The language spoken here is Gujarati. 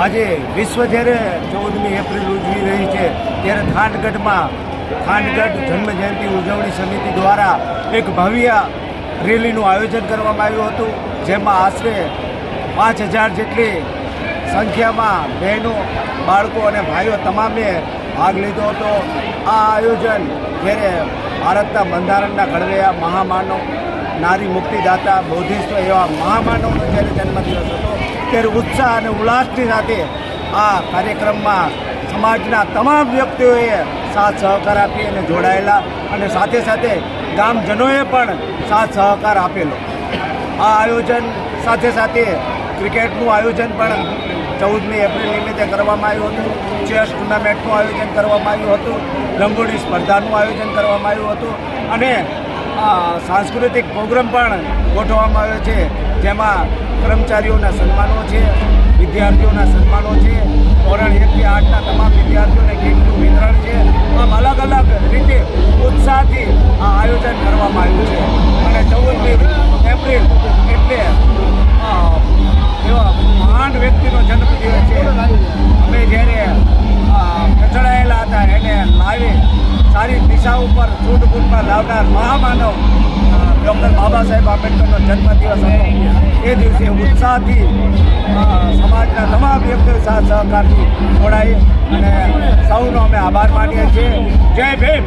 આજે વિશ્વ જ્યારે 14મી એપ્રિલ ઉજવી રહી છે ત્યારે થાનગઢ જન્મજયંતિ ઉજવણી સમિતિ દ્વારા એક ભવ્ય રેલીનું આયોજન કરવામાં આવ્યું હતું, જેમાં આશરે 5000 જેટલી સંખ્યામાં બહેનો, બાળકો અને ભાઈઓ તમામે ભાગ લીધો હતો. આ આયોજન જ્યારે ભારતના બંધારણના ઘડવૈયા મહામાનવ, નારી મુક્તિદાતા, બૌદ્ધિસ્ટ એવા મહામાનવનો જ્યારે જન્મદિવસ હતો ત્યારે ઉત્સાહ અને ઉલ્લાસની સાથે આ કાર્યક્રમમાં સમાજના તમામ વ્યક્તિઓએ સાથ સહકાર આપી અને જોડાયેલા, અને સાથે સાથે ગામજનોએ પણ સાથ સહકાર આપેલો. આ આયોજન સાથે સાથે ક્રિકેટનું આયોજન પણ 14મી એપ્રિલ નિમિત્તે કરવામાં આવ્યું હતું. ચેસ ટુર્નામેન્ટનું આયોજન કરવામાં આવ્યું હતું. રંગોળી સ્પર્ધાનું આયોજન કરવામાં આવ્યું હતું અને સાંસ્કૃતિક પ્રોગ્રામ પણ ગોઠવવામાં આવ્યો છે, જેમાં કર્મચારીઓના સન્માનો છે, વિદ્યાર્થીઓના સન્માનો છે, ધોરણ 1 થી 8ના તમામ વિદ્યાર્થીઓને કીટનું વિતરણ છે. આમ અલગ અલગ રીતે ઉત્સાહથી આ આયોજન કરવામાં આવ્યું છે. અને 14મી એપ્રિલ એટલે એવા મહાન વ્યક્તિનો જન્મદિવસ છે. અમે જ્યારે કચડાયેલા હતા એને લાવી સારી દિશા ઉપર સૂટબૂટમાં લાવનાર મહામાનવ ડૉક્ટર બાબા સાહેબ આંબેડકરનો જન્મદિવસ હતો. એ દિવસે ઉત્સાહથી સમાજના તમામ વ્યક્તિઓ સાથ સહકારથી જોડાઈ અને સૌનો અમે આભાર માનીએ છીએ. જય ભીમ.